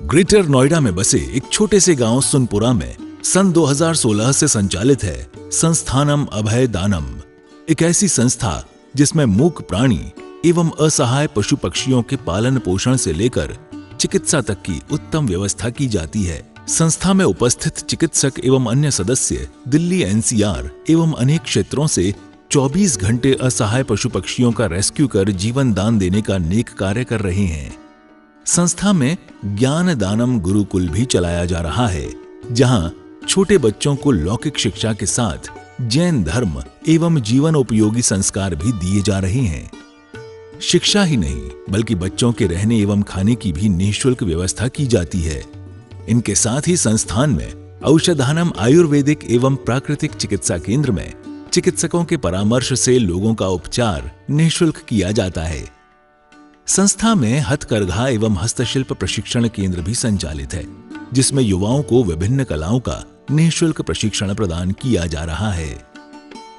Greater Noida में बसे एक छोटे से गांव सुनपुरा में सन 2016 से संचालित है संस्थानम अभय दानम, एक ऐसी संस्था जिसमें मूक प्राणी एवं असहाय पशु पक्षियों के पालन पोषण से लेकर चिकित्सा तक की उत्तम व्यवस्था की जाती है। संस्था में उपस्थित चिकित्सक एवं अन्य सदस्य दिल्ली एनसीआर एवं अनेक क्षेत्रों से 24 घंटे असहाय पशु पक्षियों का रेस्क्यू कर जीवन दान देने का नेक कार्य कर रहे हैं। संस्था में ज्ञान दानम गुरुकुल भी चलाया जा रहा है, जहां छोटे बच्चों को लौकिक शिक्षा के साथ जैन धर्म एवं जीवन उपयोगी संस्कार भी दिए जा रहे हैं। शिक्षा ही नहीं बल्कि बच्चों के रहने एवं खाने की भी निःशुल्क व्यवस्था की जाती है। इनके साथ ही संस्थान में औषधानम आयुर्वेदिक एवं प्राकृतिक चिकित्सा केंद्र में चिकित्सकों के परामर्श से लोगों का उपचार निःशुल्क किया जाता है। संस्था में हथकरघा एवं हस्तशिल्प प्रशिक्षण केंद्र भी संचालित है, जिसमें युवाओं को विभिन्न कलाओं का निःशुल्क प्रशिक्षण प्रदान किया जा रहा है।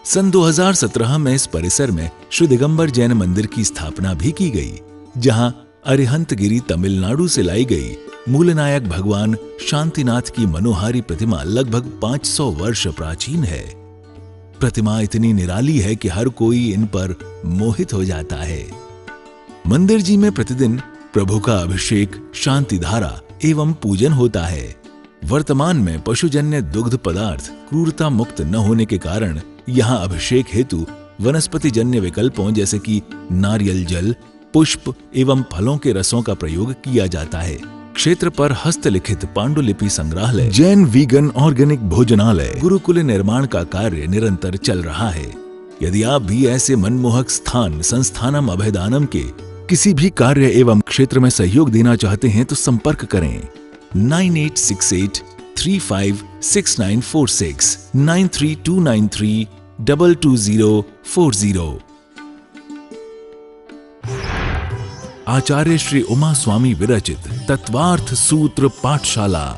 सन 2017 में इस परिसर में श्री दिगंबर जैन मंदिर की स्थापना भी की गई, जहां अरिहंतगिरी तमिलनाडु से लाई गई मूलनायक भगवान शांतिनाथ की मनोहारी प्रतिमा लगभग 500 वर्ष प्राचीन है। प्रतिमा इतनी निराली है कि हर कोई इन पर मोहित हो जाता है। मंदिर जी में प्रतिदिन प्रभु का अभिषेक, शांति धारा एवं पूजन होता है। वर्तमान में पशुजन्य दुग्ध पदार्थ क्रूरता मुक्त न होने के कारण यहाँ अभिषेक हेतु वनस्पति जन्य विकल्पों जैसे कि नारियल जल, पुष्प एवं फलों के रसों का प्रयोग किया जाता है। क्षेत्र पर हस्तलिखित पांडुलिपि संग्रहालय, जैन वीगन ऑर्गेनिक भोजनालय, गुरुकुल निर्माण का कार्य निरंतर चल रहा है। यदि आप भी ऐसे मनमोहक स्थान संस्थानम अभयदानम के किसी भी कार्य एवं क्षेत्र में सहयोग देना चाहते हैं तो संपर्क करें 9868356946 9329322040। आचार्य श्री उमा स्वामी विरचित तत्वार्थ सूत्र पाठशाला।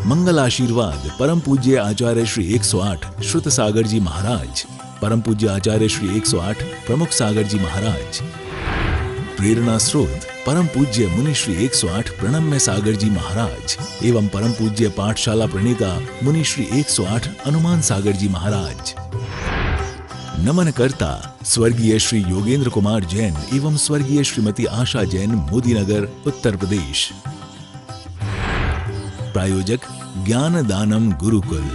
मंगल आशीर्वाद परम पूज्य आचार्य श्री 108 श्रुत सागर जी महाराज, परम पूज्य आचार्य श्री 108 प्रमुख सागर जी महाराज। प्रेरणा स्रोत परम पूज्य मुनि श्री 108 प्रणम्य सागर जी महाराज एवं परम पूज्य पाठशाला प्रणेता मुनि श्री 108 हनुमान सागर जी महाराज। नमन करता स्वर्गीय श्री योगेंद्र कुमार जैन एवं स्वर्गीय श्रीमती आशा जैन, मोदीनगर, उत्तर प्रदेश। प्रायोजक ज्ञान दानम गुरुकुल।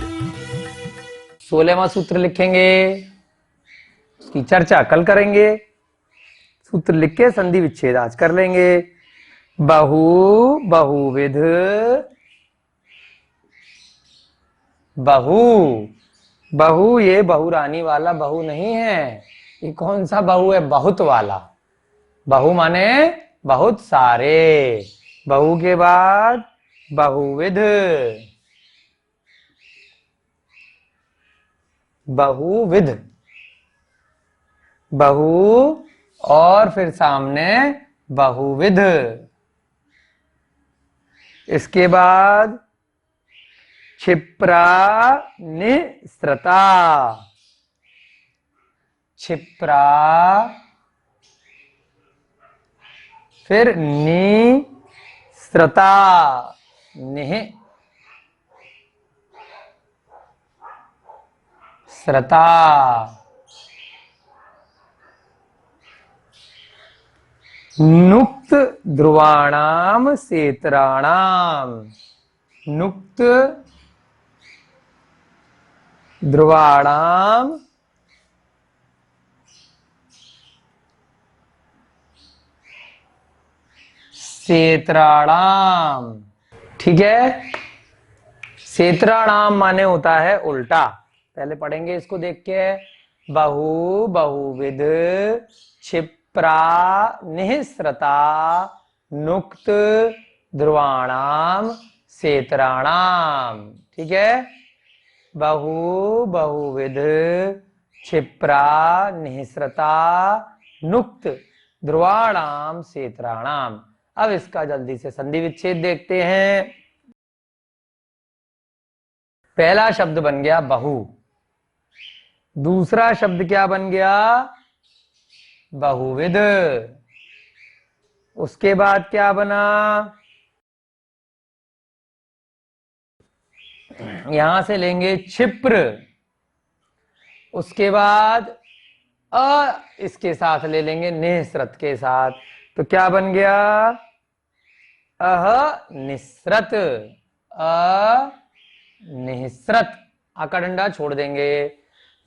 16वां सूत्र लिखेंगे, उसकी चर्चा कल करेंगे। सूत्र लिख के संधि विच्छेद आज कर लेंगे। बहु बहुविध, बहु बहु ये बहुरानी वाला बहु नहीं है। ये कौन सा बहु है? बहुत वाला। बहु माने बहुत सारे। बहु के बाद बहुविध, बहुविध, बहु और फिर सामने बहुविध। इसके बाद क्षिप्रा निस्रता, क्षिप्रा, फिर निस्रता, निह स्रता, नुक्त ध्रुवाणाम सेत्राणाम, नुक्त ध्रुवाणाम सेत्राणाम। ठीक है, सेत्राणाम माने होता है उल्टा। पहले पढ़ेंगे इसको देख के। बहु बहुविध, क्षिप्रा निःस्रता, नुक्त ध्रुवाणाम सेत्राणाम। ठीक है, बहु बहुविध, क्षिप्रा निःस्रता, नुक्त ध्रुवाणाम सेत्राणाम। अब इसका जल्दी से संधि विच्छेद देखते हैं। पहला शब्द बन गया बहु, दूसरा शब्द क्या बन गया? बहुविध। उसके बाद क्या बना? यहां से लेंगे क्षिप्र, उसके बाद इसके साथ ले लेंगे निःसृत के साथ, तो क्या बन गया? निःसृत, निःसृत। आ का डंडा छोड़ देंगे,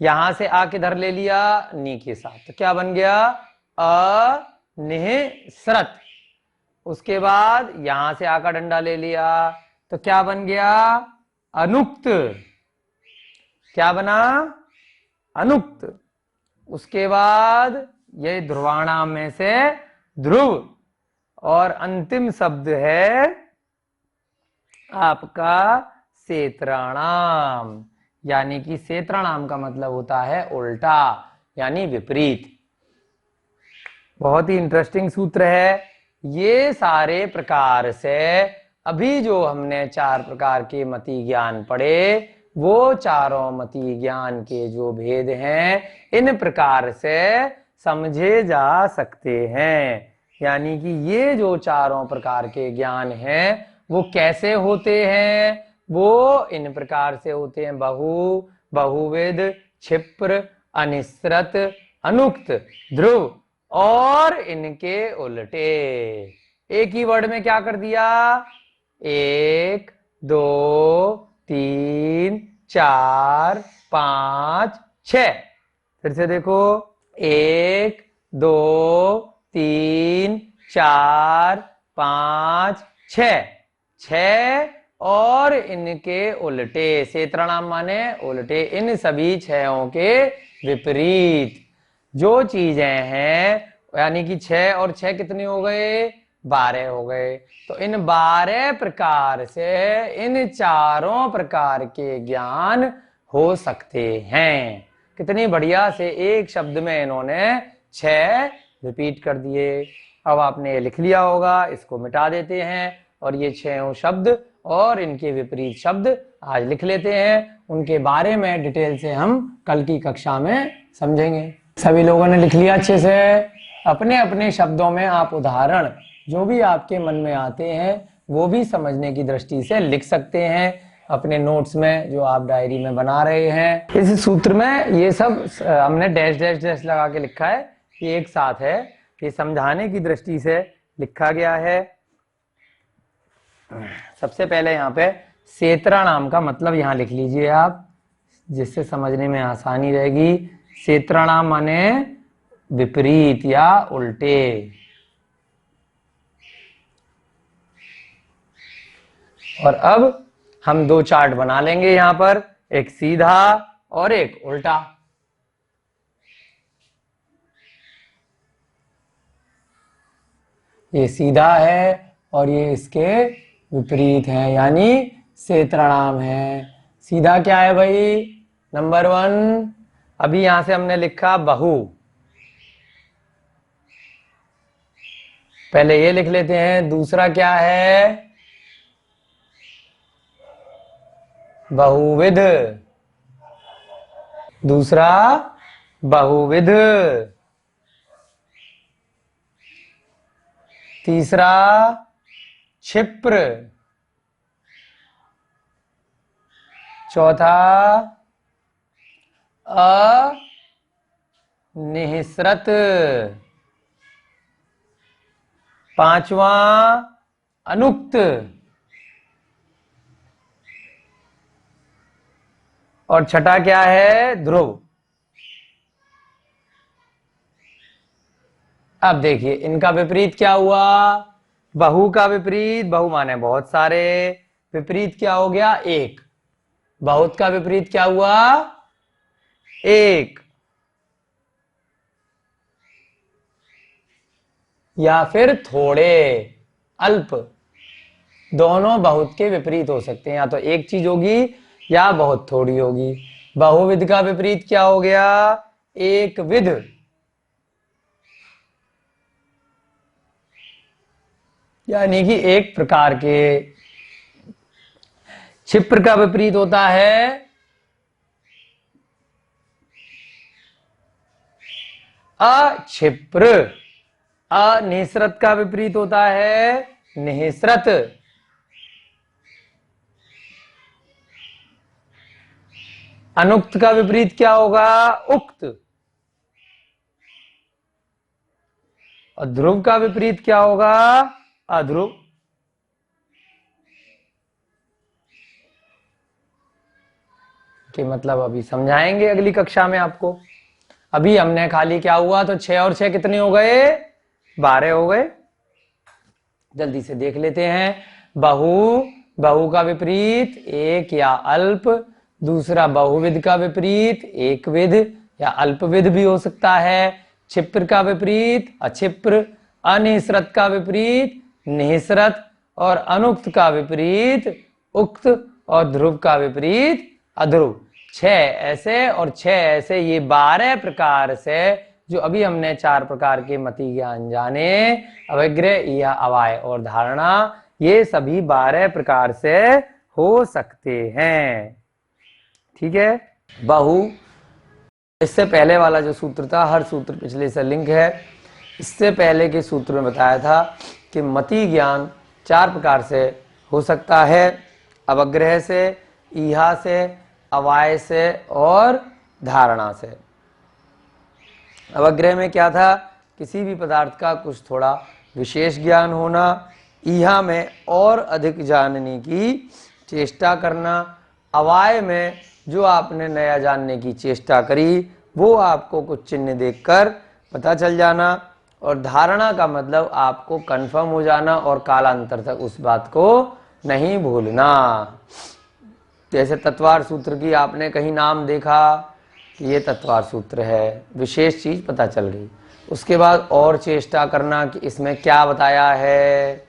यहां से आ किधर ले लिया? नी के साथ, तो क्या बन गया? अनिःसृत। उसके बाद यहां से आ का डंडा ले लिया, तो क्या बन गया? अनुक्त। क्या बना? अनुक्त। उसके बाद ये ध्रुवाणाम में से ध्रुव, और अंतिम शब्द है आपका सेत्राणाम, यानी कि सेत्राणाम का मतलब होता है उल्टा, यानी विपरीत। बहुत ही इंटरेस्टिंग सूत्र है। ये सारे प्रकार से अभी जो हमने 4 प्रकार के मति ज्ञान पढ़े, वो चारों मति ज्ञान के जो भेद हैं, इन प्रकार से समझे जा सकते हैं। यानी कि ये जो चारों प्रकार के ज्ञान हैं, वो कैसे होते हैं? वो इन प्रकार से होते हैं: बहु, बहुविध, क्षिप्र, अनिःसृत, अनुक्त, ध्रुव, और इनके उल्टे। एक ही वर्ड में क्या कर दिया? 1, 2, 3, 4, 5, 6। फिर से देखो, 1, 2, 3, 4, 5, 6, 6 और इनके उल्टे। सेत्राणाम माने उल्टे, इन सभी छयों के विपरीत जो चीजें हैं, यानी कि 6 और 6 कितने हो गए? 12 हो गए। तो इन 12 प्रकार से इन चारों प्रकार के ज्ञान हो सकते हैं। कितनी बढ़िया से एक शब्द में इन्होंने 6 रिपीट कर दिए। अब आपने लिख लिया होगा, इसको मिटा देते हैं और ये 6 शब्द और इनके विपरीत शब्द आज लिख लेते हैं। उनके बारे में डिटेल से हम कल की कक्षा में समझेंगे। सभी लोगों ने लिख लिया अच्छे से? अपने अपने शब्दों में आप उदाहरण जो भी आपके मन में आते हैं वो भी समझने की दृष्टि से लिख सकते हैं अपने नोट्स में, जो आप डायरी में बना रहे हैं। इस सूत्र में ये सब हमने डैश डैश डैश लगा के लिखा है, ये एक साथ है, ये समझाने की दृष्टि से लिखा गया है। सबसे पहले यहाँ पे सेत्राणाम का मतलब यहाँ लिख लीजिए आप, जिससे समझने में आसानी रहेगी। सेत्राणाम माने विपरीत या उल्टे। और अब हम 2 चार्ट बना लेंगे यहाँ पर, एक सीधा और एक उल्टा। ये सीधा है और ये इसके विपरीत है, यानी सेत्राणाम है। सीधा क्या है भाई? नंबर 1, अभी यहां से हमने लिखा बहु, पहले ये लिख लेते हैं। दूसरा क्या है? बहुविध। दूसरा बहुविध। तीसरा क्षिप्र। चौथा अनिःसृत। पांचवा अनुक्त। और छठा क्या है? ध्रुव। अब देखिए इनका विपरीत क्या हुआ? बहु का विपरीत, बहु माने बहुत सारे, विपरीत क्या हो गया? एक। बहुत का विपरीत क्या हुआ? एक। या फिर थोड़े, अल्प। दोनों बहुत के विपरीत हो सकते हैं, या तो एक चीज होगी या बहुत थोड़ी होगी। बहुविध का विपरीत क्या हो गया? एक विध। यानी कि एक प्रकार के। क्षिप्र का विपरीत होता है अक्षिप्र। अनिःसृत का विपरीत होता है निःसृत। अनुक्त का विपरीत क्या होगा? उक्त। और ध्रुव का विपरीत क्या होगा? अध्रुव। कि मतलब अभी समझाएंगे अगली कक्षा में आपको। अभी हमने खाली क्या हुआ, तो 6 और 6 कितने हो गए? 12 हो गए। जल्दी से देख लेते हैं। बहु, बहु का विपरीत एक या अल्प। दूसरा बहुविध का विपरीत एकविध या अल्पविध भी हो सकता है। क्षिप्र का विपरीत अक्षिप्र। अनिसृत का विपरीत निःसृत। और अनुक्त का विपरीत उक्त। और ध्रुव का विपरीत अध्रुव। 6 ऐसे और 6 ऐसे, ये 12 प्रकार से जो अभी हमने 4 प्रकार के मति ज्ञान जाने, अभिग्रह या अवाय और धारणा, ये सभी 12 प्रकार से हो सकते हैं। ठीक है। बहु, इससे पहले वाला जो सूत्र था, हर सूत्र पिछले से लिंक है। इससे पहले के सूत्र में बताया था कि मति ज्ञान 4 प्रकार से हो सकता है, अवग्रह से, ईहा से, अवाय से और धारणा से। अवग्रह में क्या था? किसी भी पदार्थ का कुछ थोड़ा विशेष ज्ञान होना, ईहा में और अधिक जानने की चेष्टा करना, अवाय में जो आपने नया जानने की चेष्टा करी वो आपको कुछ चिन्ह देखकर पता चल जाना, और धारणा का मतलब आपको कंफर्म हो जाना और कालांतर तक उस बात को नहीं भूलना। जैसे तत्वार सूत्र की आपने कहीं नाम देखा कि ये तत्वार सूत्र है, विशेष चीज पता चल गई, उसके बाद और चेष्टा करना कि इसमें क्या बताया है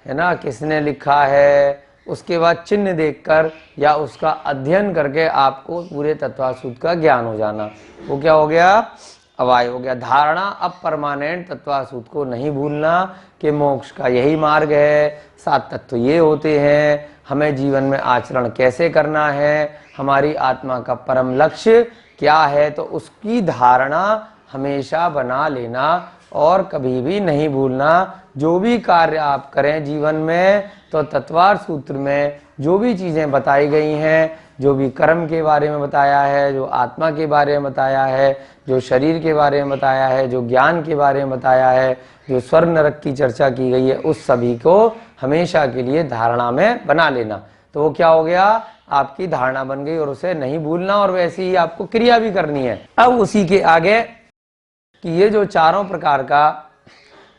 ना, किसने लिखा है, उसके बाद चिन्ह देखकर या उसका अध्ययन करके आपको पूरे तत्वार सूत्र का ज्ञान हो जाना, वो क्या हो गया? अवाय हो गया। धारणा, अब परमानेंट तत्वार सूत्र को नहीं भूलना कि मोक्ष का यही मार्ग है, 7 तत्व ये होते हैं, हमें जीवन में आचरण कैसे करना है, हमारी आत्मा का परम लक्ष्य क्या है, तो उसकी धारणा हमेशा बना लेना और कभी भी नहीं भूलना। जो भी कार्य आप करें जीवन में, तो तत्वार सूत्र में जो भी चीजें बताई गई हैं, जो भी कर्म के बारे में बताया है, जो आत्मा के बारे में बताया है, जो शरीर के बारे में बताया है, जो ज्ञान के बारे में बताया है, जो स्वर्ग नरक की चर्चा की गई है, उस सभी को हमेशा के लिए धारणा में बना लेना। तो वो क्या हो गया? आपकी धारणा बन गई और उसे नहीं भूलना, और वैसे ही आपको क्रिया भी करनी है। अब उसी के आगे कि ये जो चारों प्रकार का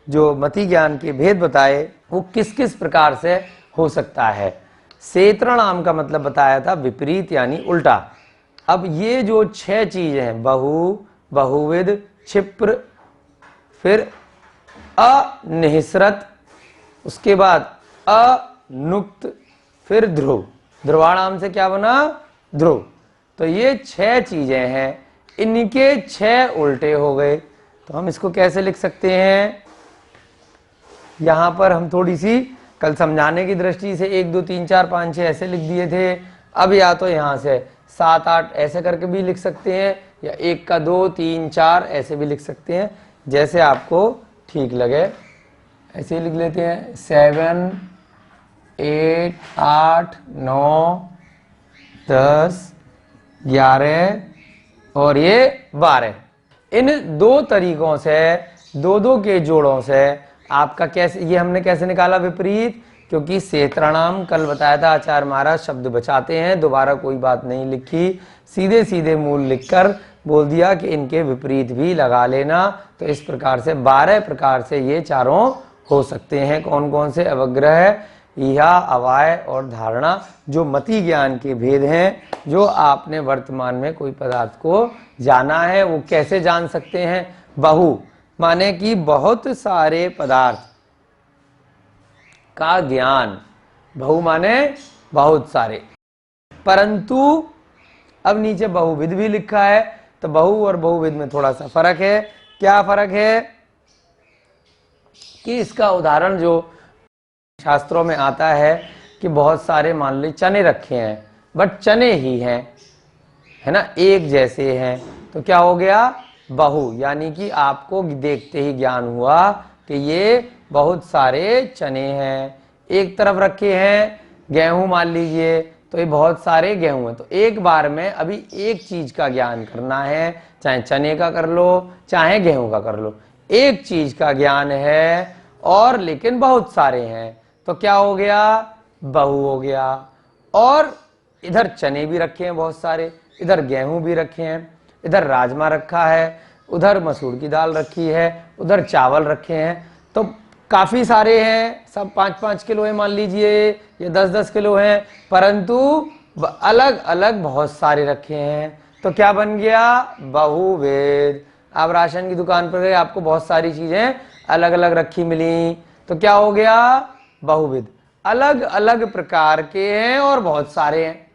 जो मति ज्ञान के भेद बताए वो किस किस प्रकार से हो सकता है। क्षेत्रणाम का मतलब बताया था विपरीत यानी उल्टा। अब ये जो 6 चीजें हैं, बहु, बहुविध, क्षिप्र, फिर अनिसृत, उसके बाद अनुक्त, फिर ध्रुव। ध्रुवाणाम से क्या बना? ध्रुव। तो ये 6 चीजें हैं, इनके 6 उल्टे हो गए। तो हम इसको कैसे लिख सकते हैं? यहां पर हम थोड़ी सी कल समझाने की दृष्टि से 1 2 3 4 5 6 ऐसे लिख दिए थे। अब या तो यहां से 7 8 ऐसे करके भी लिख सकते हैं, या 1 का 2 3 4 ऐसे भी लिख सकते हैं, जैसे आपको ठीक लगे ऐसे ही लिख लेते हैं। 7 8 8 9 10 11 और ये 12। इन 2 तरीकों से, 2 के जोड़ों से आपका कैसे, ये हमने कैसे निकाला विपरीत? क्योंकि क्षेत्रणाम कल बताया था आचार्य महाराज शब्द बचाते हैं, दोबारा कोई बात नहीं लिखी, सीधे सीधे मूल लिखकर बोल दिया कि इनके विपरीत भी लगा लेना। तो इस प्रकार से 12 प्रकार से ये चारों हो सकते हैं। कौन कौन से? अवग्रह, ईहा, अवाय और धारणा, जो मति ज्ञान के भेद हैं, जो आपने वर्तमान में कोई पदार्थ को जाना है। वो कैसे जान सकते हैं? बहु माने कि बहुत सारे पदार्थ का ज्ञान, बहु माने बहुत सारे, परंतु अब नीचे बहुविध भी लिखा है, तो बहु और बहुविध में थोड़ा सा फर्क है। क्या फर्क है? कि इसका उदाहरण जो शास्त्रों में आता है कि बहुत सारे मान ली चने रखे हैं, बट चने ही हैं, है ना, एक जैसे हैं, तो क्या हो गया? बहु। यानी कि आपको देखते ही ज्ञान हुआ कि ये बहुत सारे चने हैं। एक तरफ रखे हैं गेहूं मान लीजिए, तो ये बहुत सारे गेहूं हैं। तो एक बार में अभी एक चीज का ज्ञान करना है, चाहे चने का कर लो चाहे गेहूं का कर लो, एक चीज का ज्ञान है और लेकिन बहुत सारे हैं। तो क्या हो गया, बहु हो गया। और इधर चने भी रखे हैं बहुत सारे, इधर गेहूं भी रखे हैं, इधर राजमा रखा है, उधर मसूर की दाल रखी है, उधर चावल रखे हैं। तो काफी सारे हैं, सब 5-5 किलो है मान लीजिए, ये 10-10 किलो हैं, परंतु अलग अलग बहुत सारे रखे हैं। तो क्या बन गया, बहुविध। आप राशन की दुकान पर गए, आपको बहुत सारी चीजें अलग अलग रखी मिली, तो क्या हो गया, बहुविध। अलग अलग प्रकार के हैं और बहुत सारे हैं।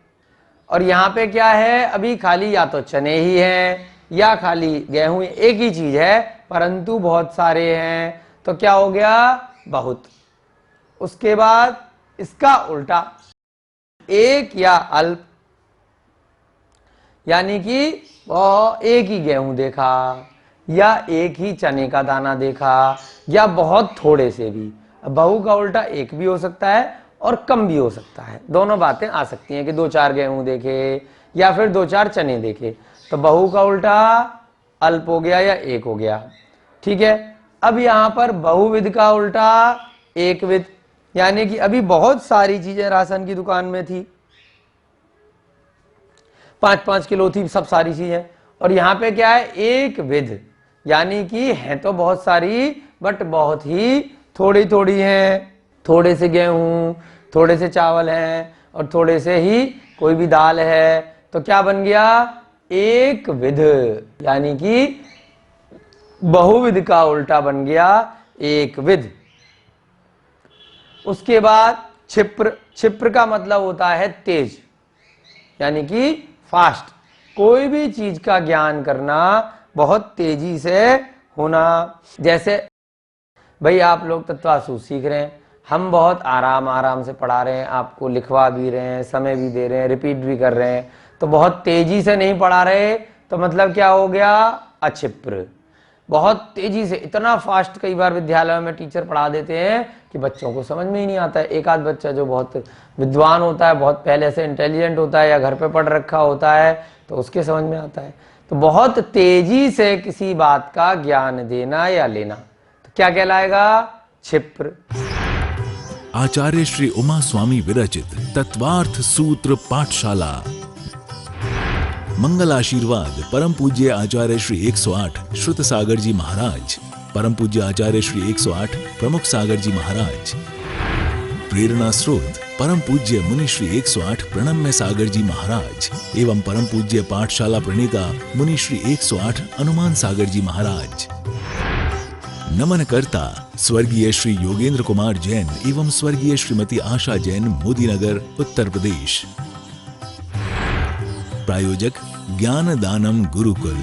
और यहाँ पे क्या है, अभी खाली या तो चने ही हैं या खाली गेहूं, एक ही चीज है परंतु बहुत सारे हैं, तो क्या हो गया, बहुत। उसके बाद इसका उल्टा, एक या अल्प, यानी कि एक ही गेहूं देखा या एक ही चने का दाना देखा या बहुत थोड़े से भी। बहु का उल्टा एक भी हो सकता है और कम भी हो सकता है, दोनों बातें आ सकती हैं कि 2-4 गेहूं देखे या फिर 2-4 चने देखे। तो बहु का उल्टा अल्प हो गया या एक हो गया, ठीक है। अब यहां पर बहुविध का उल्टा एकविध, यानी कि अभी बहुत सारी चीजें राशन की दुकान में थी, 5-5 किलो थी सब सारी चीजें, और यहां पे क्या है, एक विध, यानी कि है तो बहुत सारी बट बहुत ही थोड़ी थोड़ी हैं। थोड़े से गेहूं, थोड़े से चावल हैं और थोड़े से ही कोई भी दाल है, तो क्या बन गया, एक विध, यानी कि बहुविध का उल्टा बन गया एक विध। उसके बाद क्षिप्र, क्षिप्र का मतलब होता है तेज, यानी कि फास्ट, कोई भी चीज का ज्ञान करना बहुत तेजी से होना। जैसे भाई आप लोग तत्वासु सीख रहे हैं, हम बहुत आराम आराम से पढ़ा रहे हैं, आपको लिखवा भी रहे हैं, समय भी दे रहे हैं, रिपीट भी कर रहे हैं, तो बहुत तेजी से नहीं पढ़ा रहे, तो मतलब क्या हो गया, अक्षिप्र। बहुत तेजी से, इतना फास्ट कई बार विद्यालय में टीचर पढ़ा देते हैं कि बच्चों को समझ में ही नहीं आता है। एक आध बच्चा जो बहुत विद्वान होता है, बहुत पहले से इंटेलिजेंट होता है या घर पे पढ़ रखा होता है, तो उसके समझ में आता है। तो बहुत तेजी से किसी बात का ज्ञान देना या लेना, तो क्या कहलाएगा, क्षिप्र। आचार्य श्री उमा स्वामी विरचित तत्वार्थ सूत्र पाठशाला। मंगल आशीर्वाद परम पूज्य आचार्य श्री 108 श्रुत सागर जी महाराज, परम पूज्य आचार्य श्री 108 प्रमुख सागर जी महाराज। प्रेरणा स्रोत परम पूज्य मुनि श्री 108 प्रणम्य सागर जी महाराज एवं परम पूज्य पाठशाला प्रणेता मुनि श्री 108 अनुमान सागर जी महाराज। नमन करता स्वर्गीय श्री योगेंद्र कुमार जैन एवं स्वर्गीय श्रीमती आशा जैन, मोदीनगर, उत्तर प्रदेश। प्रायोजक ज्ञान दानम गुरुकुल।